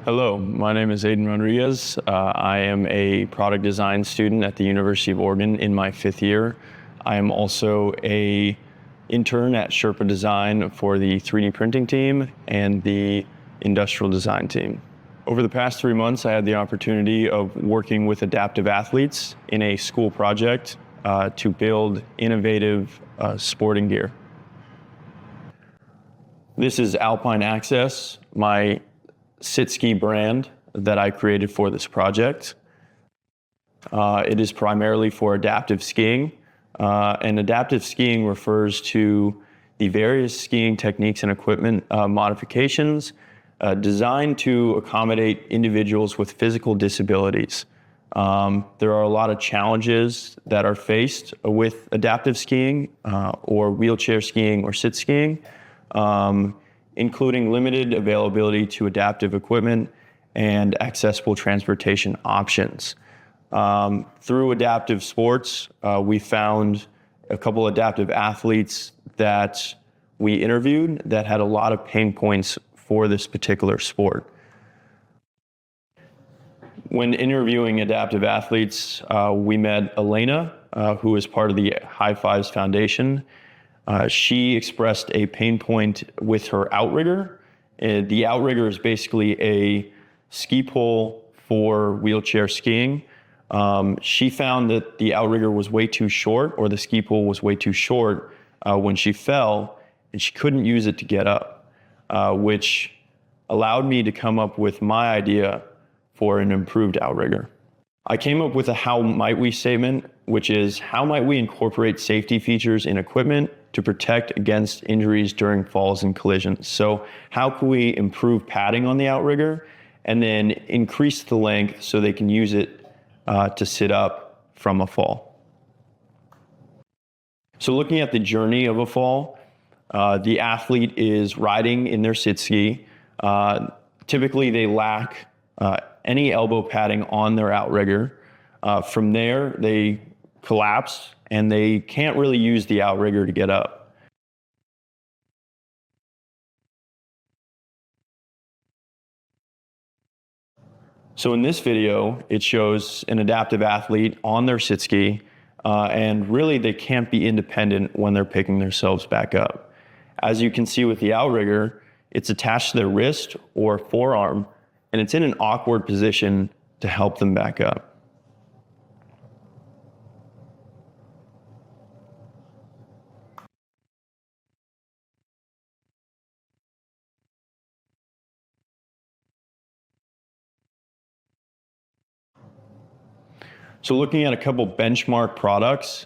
Hello, my name is Aiden Rodriquez. I am a product design student at the University of Oregon in my 5th year. I am also an intern at Sherpa Design for the 3D printing team and the industrial design team. Over the past 3 months, I had the opportunity of working with adaptive athletes in a school project to build innovative sporting gear. This is Alpine Access, my sit ski brand that I created for this project. It is primarily for adaptive skiing, and adaptive skiing refers to the various skiing techniques and equipment modifications designed to accommodate individuals with physical disabilities. There are a lot of challenges that are faced with adaptive skiing or wheelchair skiing or sit skiing, including limited availability to adaptive equipment and accessible transportation options. Through adaptive sports, we found a couple adaptive athletes that we interviewed that had a lot of pain points for this particular sport. When interviewing adaptive athletes, we met Elena, who is part of the High Fives Foundation. She expressed a pain point with her Outrigger. The Outrigger is basically a ski pole for wheelchair skiing. She found that the Outrigger was way too short, or the ski pole was way too short when she fell, and she couldn't use it to get up, which allowed me to come up with my idea for an improved Outrigger. I came up with a how might we statement, which is how might we incorporate safety features in equipment to protect against injuries during falls and collisions. So how can we improve padding on the Outrigger and then increase the length so they can use it to sit up from a fall? So looking at the journey of a fall, the athlete is riding in their sit ski. Typically they lack any elbow padding on their Outrigger. From there, they collapse and they can't really use the Outrigger to get up. So in this video, it shows an adaptive athlete on their sit ski, and really they can't be independent when they're picking themselves back up. As you can see with the Outrigger, it's attached to their wrist or forearm, and it's in an awkward position to help them back up. So looking at a couple benchmark products,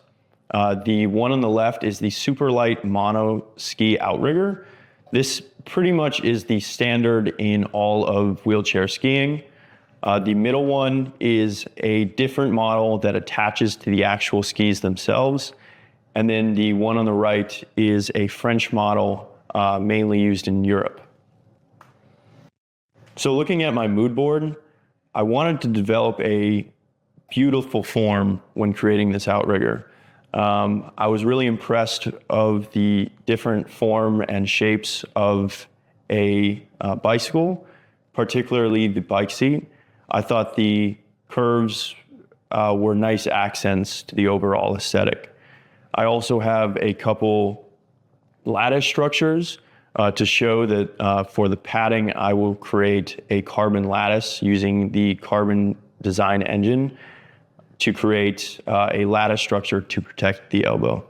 the one on the left is the Superlight Monoski Outrigger. This pretty much is the standard in all of wheelchair skiing. The middle one is a different model that attaches to the actual skis themselves. And then the one on the right is a French model mainly used in Europe. So looking at my mood board, I wanted to develop a beautiful form when creating this Outrigger. I was really impressed of the different form and shapes of a bicycle, particularly the bike seat. I thought the curves were nice accents to the overall aesthetic. I also have a couple lattice structures to show that for the padding, I will create a carbon lattice using the Carbon Design engine to create a lattice structure to protect the elbow.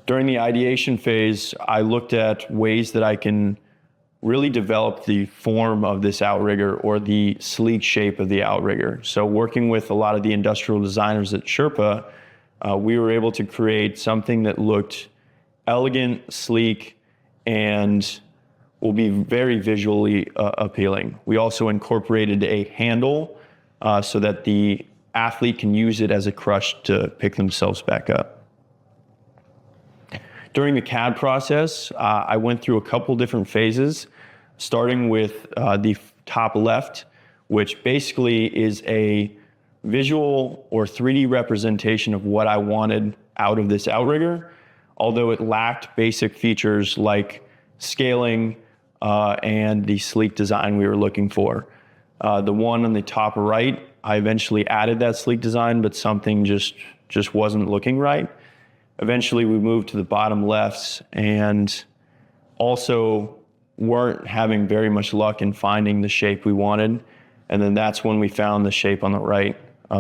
During the ideation phase, I looked at ways that I can really develop the form of this Outrigger or the sleek shape of the Outrigger. So working with a lot of the industrial designers at Sherpa, we were able to create something that looked elegant, sleek, and will be very visually appealing. We also incorporated a handle so that the athlete can use it as a crush to pick themselves back up. During the CAD process, I went through a couple different phases, starting with the top left, which basically is a visual or 3D representation of what I wanted out of this Outrigger, although it lacked basic features like scaling, and the sleek design we were looking for. The one on the top right, I eventually added that sleek design, but something just wasn't looking right. Eventually we moved to the bottom lefts and also weren't having very much luck in finding the shape we wanted. And then that's when we found the shape on the right,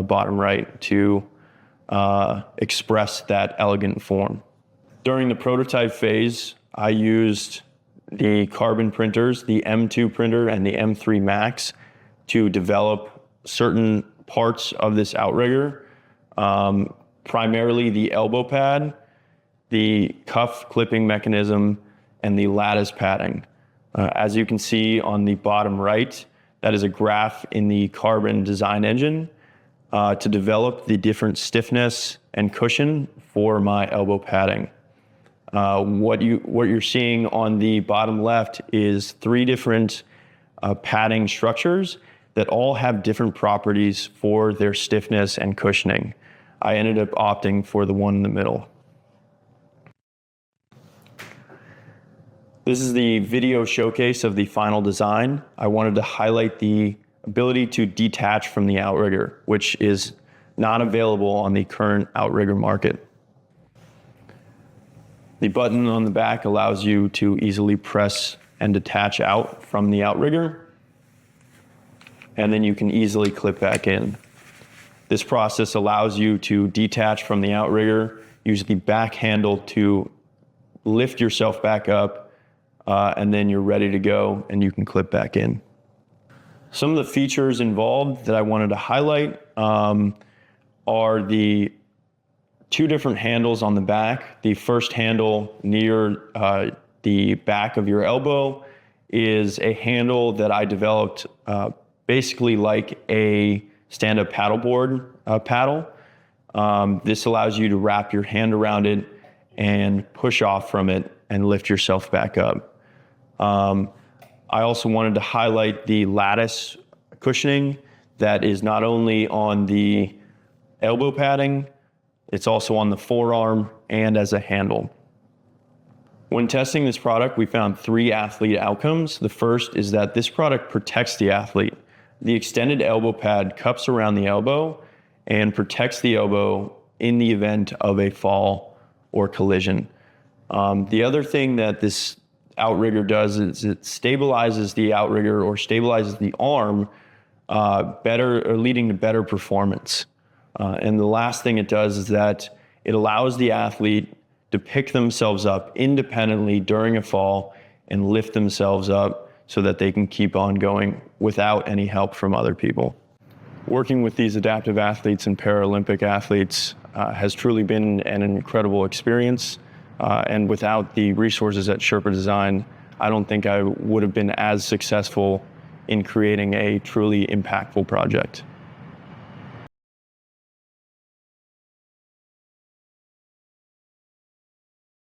bottom right, to express that elegant form. During the prototype phase, I used the carbon printers, the M2 printer and the M3 Max, to develop certain parts of this outrigger, primarily the elbow pad, the cuff clipping mechanism, and the lattice padding. As you can see on the bottom right, that is a graph in the Carbon design engine to develop the different stiffness and cushion for my elbow padding. What you're seeing on the bottom left is 3 different padding structures that all have different properties for their stiffness and cushioning. I ended up opting for the one in the middle. This is the video showcase of the final design. I wanted to highlight the ability to detach from the outrigger, which is not available on the current outrigger market. The button on the back allows you to easily press and detach out from the outrigger, and then you can easily clip back in. This process allows you to detach from the outrigger, use the back handle to lift yourself back up, and then you're ready to go and you can clip back in. Some of the features involved that I wanted to highlight are the 2 different handles on the back. The first handle near the back of your elbow is a handle that I developed basically like a stand-up paddleboard paddle. This allows you to wrap your hand around it and push off from it and lift yourself back up. I also wanted to highlight the lattice cushioning that is not only on the elbow padding, it's also on the forearm and as a handle. When testing this product, we found 3 athlete outcomes. The first is that this product protects the athlete. The extended elbow pad cups around the elbow and protects the elbow in the event of a fall or collision. The other thing that this outrigger does is it stabilizes the outrigger or stabilizes the arm better, or leading to better performance. And the last thing it does is that it allows the athlete to pick themselves up independently during a fall and lift themselves up so that they can keep on going without any help from other people. Working with these adaptive athletes and Paralympic athletes has truly been an incredible experience. And without the resources at Sherpa Design, I don't think I would have been as successful in creating a truly impactful project.